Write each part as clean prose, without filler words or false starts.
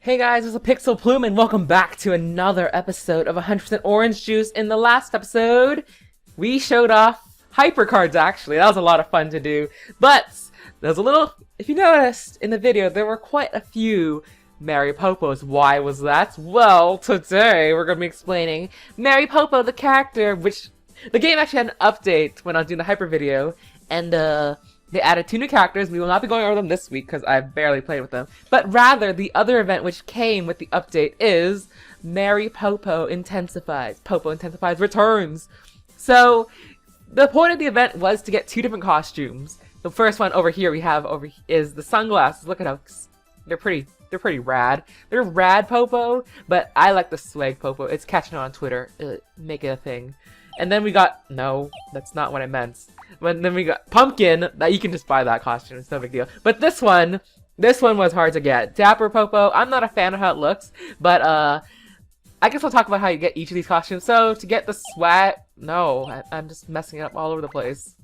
Hey guys, it's a Pixl Plume and welcome back to another episode of 100% Orange Juice. In the last episode, we showed off hyper cards actually. That was a lot of fun to do. But there's a little, if you noticed in the video, there were quite a few Marie Poppos. Why was that? Well, today we're going to be explaining Marie Poppo, the character, which the game actually had an update when I was doing the hyper video, and they added 2 new characters. We will not be going over them this week because I've barely played with them. But rather, the other event which came with the update is Marie Poppo Intensifies. Poppo Intensifies returns. So, the point of the event was to get 2 different costumes. The first one over here is the sunglasses. Look at how they're pretty rad. They're rad Poppo, but I like the swag Poppo. It's catching on Twitter. Make it a thing. And then we got, no, that's not what I meant. But then we got Pumpkin, that you can just buy that costume, it's no big deal. But this one was hard to get. Dapper Poppo, I'm not a fan of how it looks, but I guess I'll talk about how you get each of these costumes. So, to get the swag, no, I'm just messing it up all over the place.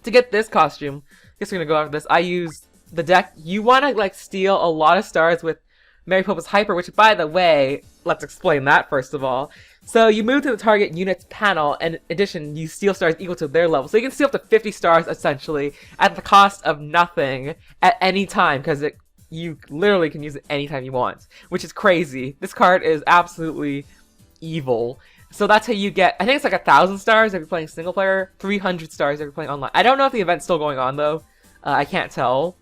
To get this costume, I guess we're gonna go after this, I used the deck. You wanna, like, steal a lot of stars with Marie Poppo's Hyper, which, by the way, let's explain that first of all. So you move to the target unit's panel, and in addition, you steal stars equal to their level. So you can steal up to 50 stars, essentially, at the cost of nothing at any time, because you literally can use it anytime you want, which is crazy. This card is absolutely evil. So that's how you get, I think it's like 1,000 stars if you're playing single player, 300 stars if you're playing online. I don't know if the event's still going on, though. I can't tell.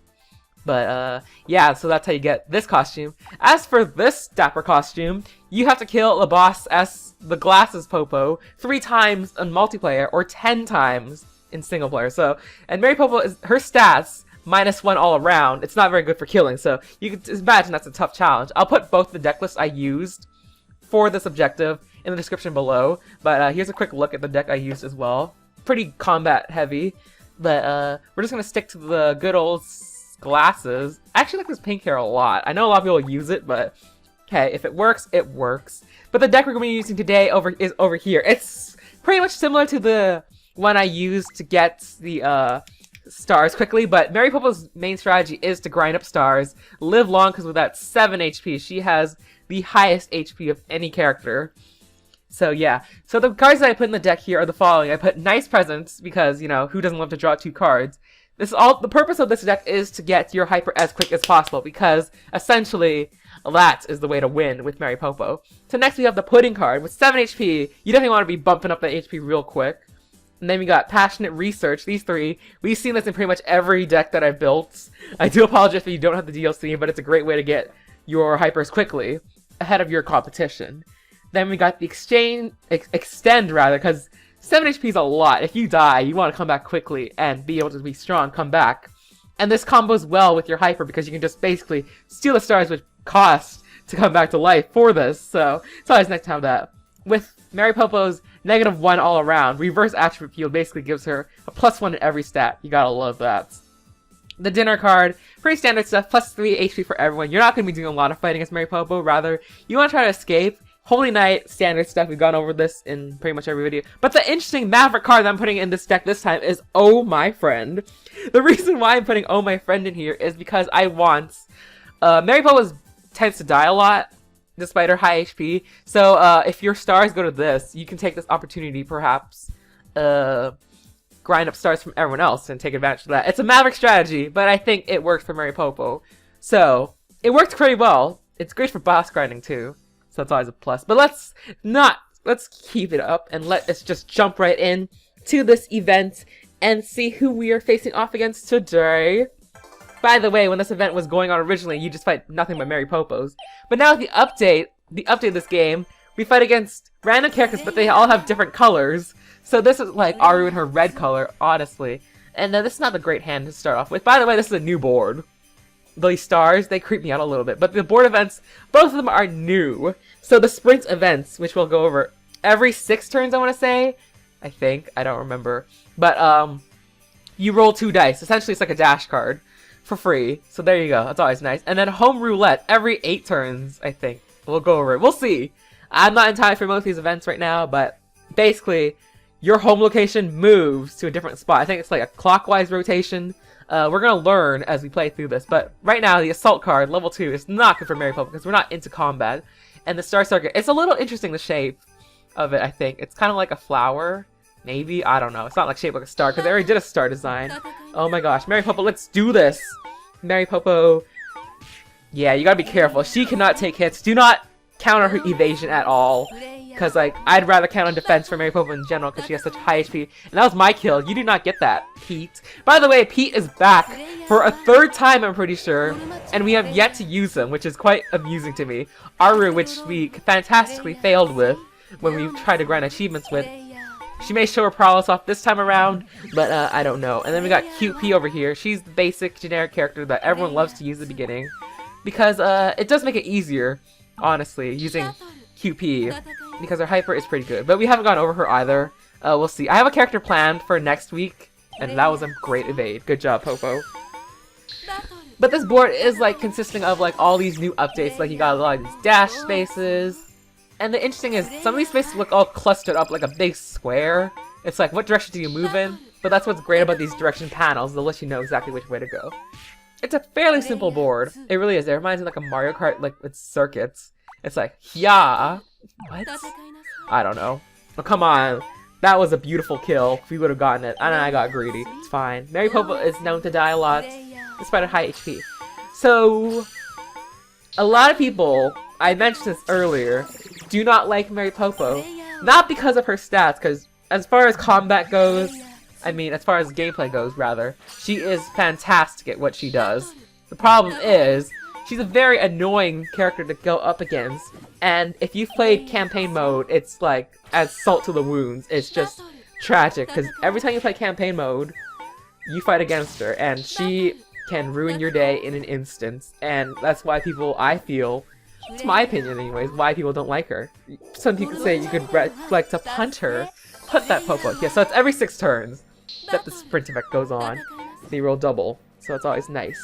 But, yeah, so that's how you get this costume. As for this Dapper costume, you have to kill the boss as the Glasses Poppo 3 times in multiplayer, or 10 times in single player. So, and Marie Poppo, her stats, -1 all around. It's not very good for killing, so you can imagine that's a tough challenge. I'll put both the deck lists I used for this objective in the description below. But, here's a quick look at the deck I used as well. Pretty combat heavy. But, we're just gonna stick to the good old Glasses. I actually like this pink hair a lot. I know a lot of people use it, but okay, if it works, it works. But the deck we're going to be using today is over here. It's pretty much similar to the one I used to get the stars quickly, but Marie Poppo's main strategy is to grind up stars, live long, because with that 7 HP, she has the highest HP of any character. So yeah, so the cards that I put in the deck here are the following. I put Nice Presents, because, you know, who doesn't love to draw 2 cards? The purpose of this deck is to get your hyper as quick as possible, because essentially that is the way to win with Marie Poppo. So next we have the Pudding card with 7 HP. You definitely want to be bumping up that HP real quick. And then we got Passionate Research. These 3, we've seen this in pretty much every deck that I've built. I do apologize if you don't have the DLC, but it's a great way to get your hypers quickly ahead of your competition. Then we got the Extend rather, because 7 HP is a lot. If you die, you want to come back quickly and be able to be strong, come back. And this combos well with your hyper because you can just basically steal the stars which cost to come back to life for this. So it's always nice to have that. With Marie Poppo's -1 all around, reverse attribute field basically gives her a +1 in every stat. You gotta love that. The Dinner card, pretty standard stuff, +3 HP for everyone. You're not going to be doing a lot of fighting against Marie Poppo, rather you want to try to escape. Holy Knight, standard stuff, we've gone over this in pretty much every video. But the interesting Maverick card that I'm putting in this deck this time is Oh My Friend. The reason why I'm putting Oh My Friend in here is because I want... Marie Poppo tends to die a lot, despite her high HP. So, if your stars go to this, you can take this opportunity, perhaps, grind up stars from everyone else and take advantage of that. It's a Maverick strategy, but I think it works for Marie Poppo. So, it worked pretty well. It's great for boss grinding, too. So that's always a plus. But let's keep it up and let's just jump right in to this event and see who we are facing off against today. By the way, when this event was going on originally, you just fight nothing but Marie Poppos. But now with the update of this game, we fight against random characters, but they all have different colors. So this is like Aru in her red color, honestly. And this is not a great hand to start off with. By the way, this is a new board. These stars, they creep me out a little bit. But the board events, both of them are new. So the sprint events, which we'll go over every 6 turns, I want to say. I think. I don't remember. But, you roll 2 dice. Essentially, it's like a dash card for free. So there you go. That's always nice. And then home roulette every 8 turns, I think. We'll go over it. We'll see. I'm not entirely familiar with these events right now, but basically, your home location moves to a different spot. I think it's like a clockwise rotation. We're gonna learn as we play through this, but right now the assault card, level 2, is not good for Marie Poppo because we're not into combat. And the Star Circuit, it's a little interesting, the shape of it, I think. It's kind of like a flower, maybe? I don't know. It's not like shaped like a star because they already did a star design. Oh my gosh, Marie Poppo, let's do this! Marie Poppo, yeah, you gotta be careful. She cannot take hits. Do not counter her evasion at all. Because, like, I'd rather count on defense for Marie Poppo in general because she has such high HP. And that was my kill. You did not get that, Pete. By the way, Pete is back for a 3rd time, I'm pretty sure. And we have yet to use him, which is quite amusing to me. Aru, which we fantastically failed with when we tried to grind achievements with. She may show her prowess off this time around, but I don't know. And then we got Cute P over here. She's the basic, generic character that everyone loves to use at the beginning. Because it does make it easier, honestly, using QP, because her hyper is pretty good. But we haven't gone over her either. We'll see. I have a character planned for next week, and that was a great evade. Good job, Poppo. But this board is, like, consisting of, like, all these new updates. Like, you got a lot of these dash spaces. And the interesting is, some of these spaces look all clustered up like a big square. It's like, what direction do you move in? But that's what's great about these direction panels. They'll let you know exactly which way to go. It's a fairly simple board. It really is. It reminds me of, like, a Mario Kart, like, with circuits. It's like, yeah. What? I don't know. Oh, come on. That was a beautiful kill. If we would have gotten it. And I got greedy. It's fine. Marie Poppo is known to die a lot, despite her high HP. So, a lot of people, I mentioned this earlier, do not like Marie Poppo. Not because of her stats, because as far as combat goes, I mean, as far as gameplay goes, rather, she is fantastic at what she does. The problem is, she's a very annoying character to go up against, and if you've played campaign mode, it's like, as salt to the wounds, it's just tragic, because every time you play campaign mode, you fight against her, and she can ruin your day in an instant, and that's why people, I feel, it's my opinion anyways, why people don't like her. Some people say you could like to punt her, punt that Poppo. Yeah, so it's every 6 turns that the sprint effect goes on. So you roll double, so it's always nice.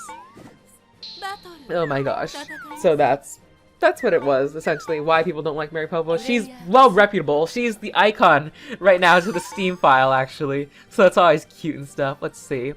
Oh my gosh. So that's what it was, essentially, why people don't like Marie Poppo. She's well reputable. She's the icon right now to the Steam file, actually. So it's always cute and stuff. Let's see.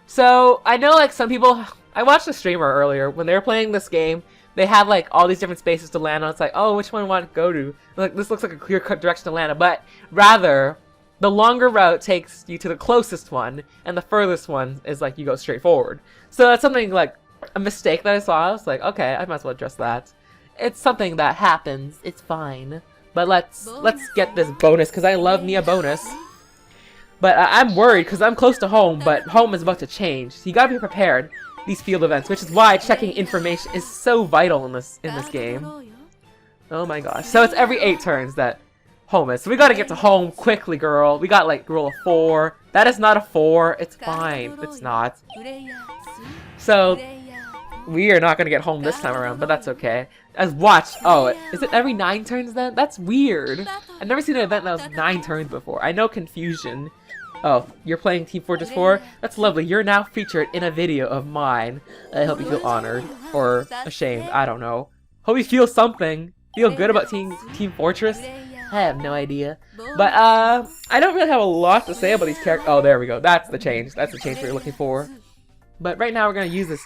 So, I know, like, some people... I watched a streamer earlier. When they were playing this game, they had, like, all these different spaces to land on. It's like, oh, which one do I want to go to? Like, this looks like a clear-cut direction to land on. But, rather, the longer route takes you to the closest one, and the furthest one is, like, you go straight forward. So that's something, like, a mistake that I saw. I was like, okay, I might as well address that. It's something that happens. It's fine. But let's get this bonus, because I love me a bonus. But I'm worried, because I'm close to home, but home is about to change. So you gotta be prepared, these field events, which is why checking information is so vital in this game. Oh my gosh. So it's every 8 turns that home is. So we gotta get to home quickly, girl. We got, like, roll a 4. That is not a 4. It's fine. It's not. So, we are not gonna get home this time around, but that's okay. As watch. Oh, is it every 9 turns then? That's weird. I've never seen an event that was 9 turns before. I know Confusion. Oh, you're playing Team Fortress 4? That's lovely. You're now featured in a video of mine. I hope you feel honored. Or ashamed. I don't know. Hope you feel something. Feel good about Team Fortress? I have no idea. But, I don't really have a lot to say about these characters. Oh, there we go. That's the change. That's the change we were looking for. But right now we're gonna use this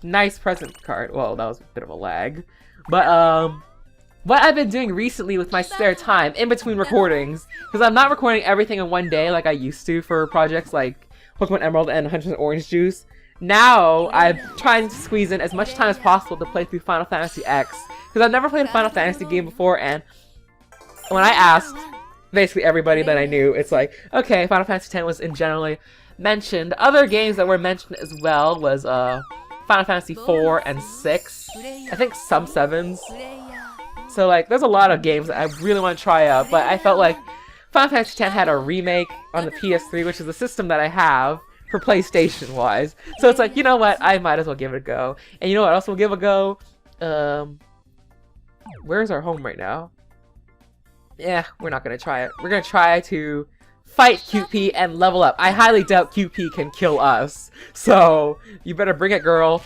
nice present card. Well, that was a bit of a lag. But, what I've been doing recently with my spare time, in between recordings, because I'm not recording everything in one day like I used to for projects like Pokemon Emerald and 100% Orange Juice. Now, I'm trying to squeeze in as much time as possible to play through Final Fantasy X, because I've never played a Final Fantasy game before, and when I asked basically everybody that I knew, it's like, okay, Final Fantasy X was in generally mentioned. Other games that were mentioned as well was, Final Fantasy 4 and 6. I think some 7s. So, like, there's a lot of games that I really want to try out, but I felt like Final Fantasy X had a remake on the PS3, which is the system that I have for PlayStation-wise. So it's like, you know what? I might as well give it a go. And you know what else we'll give a go? Where's our home right now? Yeah, we're not going to try it. We're going to try to fight QP and level up. I highly doubt QP can kill us. So, you better bring it, girl.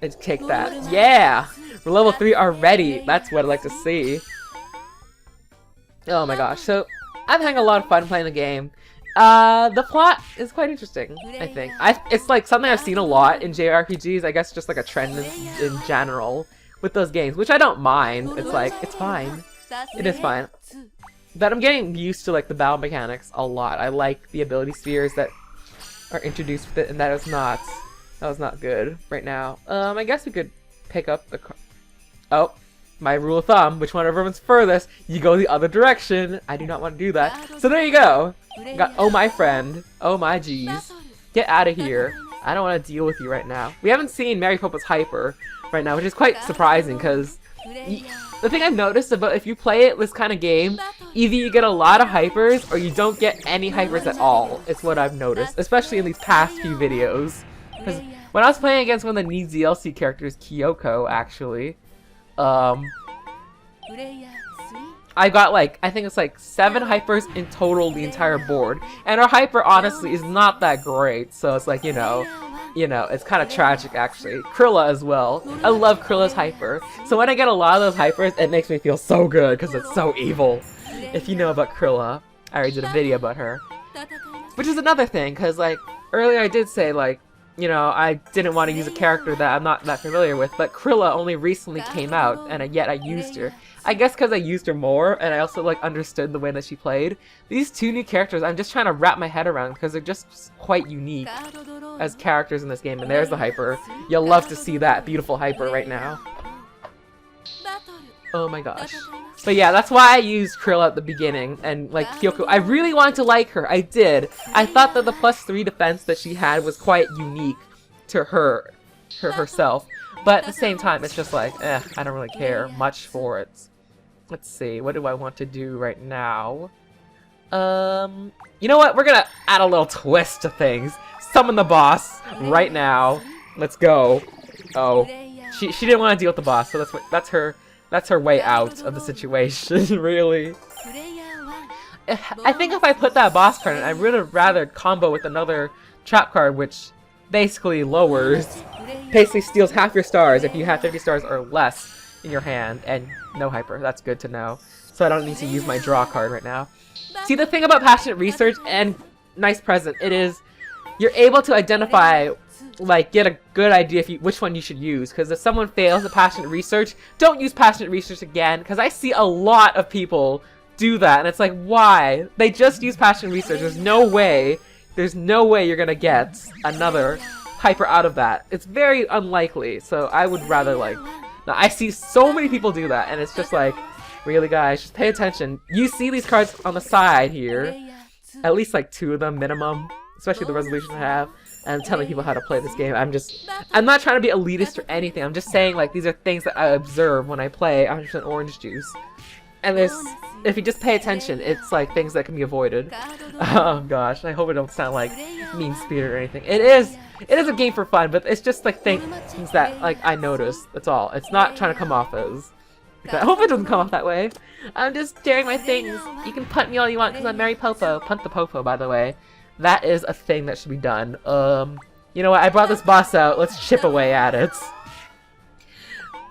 And take that. Yeah! We're level 3 already. That's what I'd like to see. Oh my gosh. So, I'm having a lot of fun playing the game. The plot is quite interesting, I think. It's like something I've seen a lot in JRPGs, I guess just like a trend in general with those games, which I don't mind. It's like, it's fine. It is fine. But I'm getting used to like the battle mechanics a lot. I like the ability spheres that are introduced with it, and that was not good right now. I guess we could pick up the car. Oh, my rule of thumb, which one everyone's furthest, you go the other direction. I do not want to do that. So there you go. Got, oh my friend. Oh my geez. Get out of here. I don't want to deal with you right now. We haven't seen Marie Poppo's hyper right now, which is quite surprising because the thing I've noticed about if you play this kind of game, either you get a lot of hypers or you don't get any hypers at all. It's what I've noticed, especially in these past few videos. Because when I was playing against one of the new DLC characters, Kyoko, actually, I got like, I think it's like 7 hypers in total the entire board. And our hyper honestly is not that great, so it's like, you know, it's kind of tragic actually. Krilla as well. I love Krilla's hyper. So when I get a lot of those hypers, it makes me feel so good because it's so evil. If you know about Krilla, I already did a video about her. Which is another thing, because like, earlier I did say like, you know, I didn't want to use a character that I'm not that familiar with, but Krilla only recently came out, and yet I used her. I guess because I used her more, and I also like understood the way that she played. These 2 new characters, I'm just trying to wrap my head around because they're just quite unique as characters in this game. And there's the hyper. You'll love to see that beautiful hyper right now. Oh my gosh. But yeah, that's why I used Krilla at the beginning, and like Kyoko, I really wanted to like her, I did. I thought that the +3 defense that she had was quite unique to herself. But at the same time, it's just like, I don't really care much for it. Let's see, what do I want to do right now? You know what, we're gonna add a little twist to things. Summon the boss right now. Let's go. Oh, she didn't want to deal with the boss, so that's her way out of the situation, really. I think if I put that boss card in, I would rather combo with another trap card, which basically basically steals half your stars if you have 50 stars or less in your hand, and no hyper. That's good to know. So I don't need to use my draw card right now. See, the thing about Passionate Research and Nice Present, it is, you're able to identify, like, get a good idea which one you should use, because if someone fails the Passionate Research, don't use Passionate Research again, because I see a lot of people do that, and it's like, why? They just use Passionate Research. There's no way you're gonna get another hyper out of that. It's very unlikely, so I would rather, like, now I see so many people do that, and it's just like, really guys, just pay attention. You see these cards on the side here, at least like 2 of them minimum, especially the resolutions I have. And I'm telling people how to play this game. I'm not trying to be elitist or anything. I'm just saying, like, these are things that I observe when I play 100% Orange Juice. And if you just pay attention, it's like things that can be avoided. Oh gosh, I hope it don't sound like mean-spirited or anything. It is a game for fun, but it's just like things that like I notice. That's all. It's not trying to come off as. I hope it doesn't come off that way. I'm just sharing my things. You can punt me all you want because I'm Marie Poppo. Punt the Popo, by the way. That is a thing that should be done. You know what? I brought this boss out. Let's chip away at it.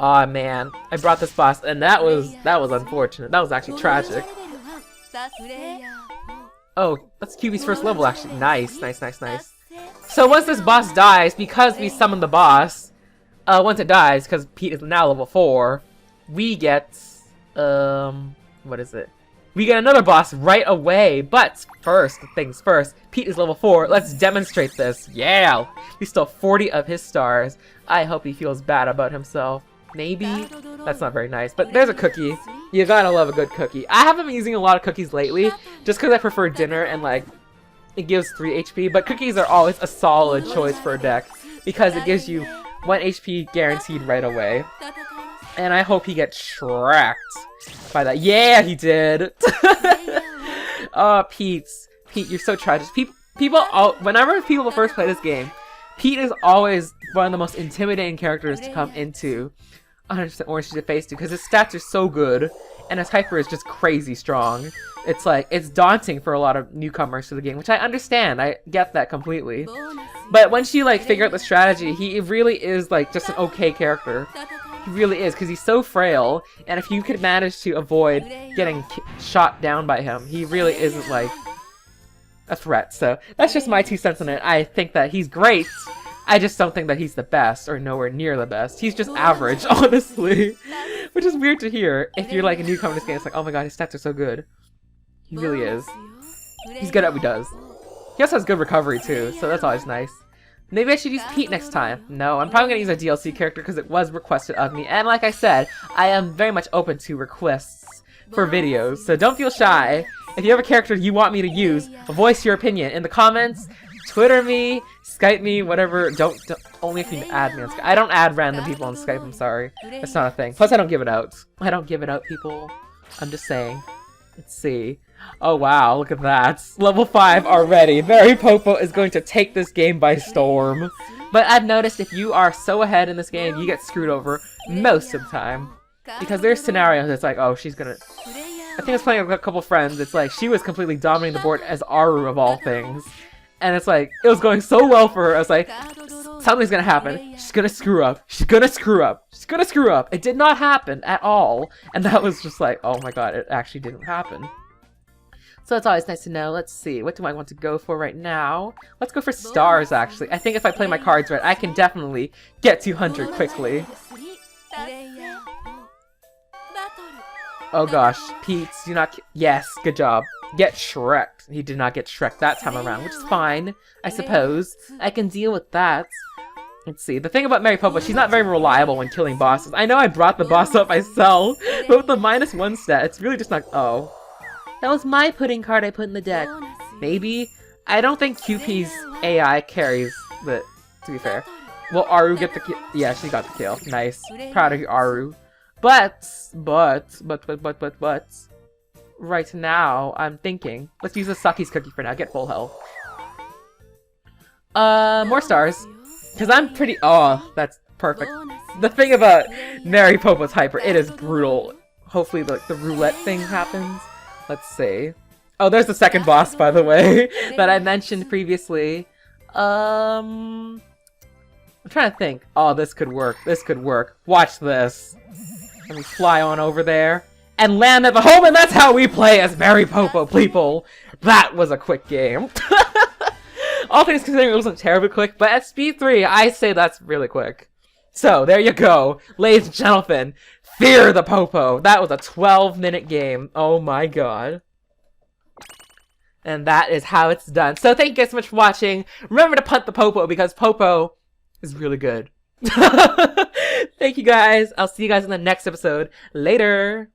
Aw, man. I brought this boss, and that was unfortunate. That was actually tragic. Oh, that's QB's first level, actually. Nice, nice, nice, nice. So once this boss dies, because we summoned the boss, once it dies, because Pete is now level 4, we get, what is it? We get another boss right away, but first, things first, Pete is level 4, let's demonstrate this, yeah! We stole 40 of his stars. I hope he feels bad about himself. Maybe? That's not very nice, but there's a cookie. You gotta love a good cookie. I haven't been using a lot of cookies lately, just because I prefer dinner and like, it gives 3 HP, but cookies are always a solid choice for a deck, because it gives you 1 HP guaranteed right away. And I hope he gets shreked by that. Yeah, he did! Oh, Pete, you're so tragic. Whenever people first play this game, Pete is always one of the most intimidating characters to come into 100% Orange Juice to face because his stats are so good, and his hyper is just crazy strong. It's like, it's daunting for a lot of newcomers to the game, which I understand. I get that completely. But once you like figure out the strategy, he really is like just an okay character. He really is, because he's so frail, and if you could manage to avoid getting shot down by him, he really isn't like... a threat. So that's just my 2 cents on it. I think that he's great. I just don't think that he's the best or nowhere near the best. He's just average, honestly. Which is weird to hear if you're like a newcomer to this game. It's like, oh my god, his stats are so good. He really is. He's good at what he does. He also has good recovery too, so that's always nice. Maybe I should use Pete next time. No, I'm probably going to use a DLC character because it was requested of me. And like I said, I am very much open to requests for videos. So don't feel shy. If you have a character you want me to use, voice your opinion in the comments. Twitter me, Skype me, whatever. Don't only if you add me on Skype. I don't add random people on Skype, I'm sorry. That's not a thing. Plus I don't give it out. I don't give it out, people. I'm just saying. Let's see. Oh wow, look at that. Level 5 already. Marie Poppo is going to take this game by storm. But I've noticed if you are so ahead in this game, you get screwed over most of the time. Because there's scenarios that's like, oh, she's gonna... I think I was playing with a couple friends, it's like, she was completely dominating the board as Aru of all things. And it's like, it was going so well for her, I was like, something's gonna happen. She's gonna screw up. She's gonna screw up. She's gonna screw up. It did not happen at all. And that was just like, oh my god, it actually didn't happen. So it's always nice to know. Let's see, what do I want to go for right now? Let's go for stars, actually. I think if I play my cards right, I can definitely get 200 quickly. Oh gosh, Pete, do not... Yes, good job. Get Shrek'd. He did not get Shrek'd that time around, which is fine, I suppose. I can deal with that. Let's see, the thing about Marie Poppo, she's not very reliable when killing bosses. I know I brought the boss up myself, but with the -1 stat, it's really just not... Oh. That was my pudding card I put in the deck. Maybe? I don't think QP's AI carries the... To be fair. Will Aru get the kill? Yeah, she got the kill. Nice. Proud of you, Aru. But... Right now, I'm thinking... Let's use the Saki's cookie for now. Get full health. More stars. Because I'm pretty... Oh, that's perfect. The thing about Marie Poppo's hyper, it is brutal. Hopefully the roulette thing happens. Let's see. Oh, there's the second boss, by the way, that I mentioned previously. I'm trying to think. Oh, this could work. This could work. Watch this. Let me fly on over there and land at the home, and that's how we play as Marie Poppo, people. That was a quick game. All things considering, it wasn't terribly quick, but at speed 3, I say that's really quick. So, there you go. Ladies and gentlemen, fear the Poppo. That was a 12-minute game. Oh my god. And that is how it's done. So thank you guys so much for watching. Remember to punt the Poppo because Poppo is really good. Thank you guys. I'll see you guys in the next episode. Later.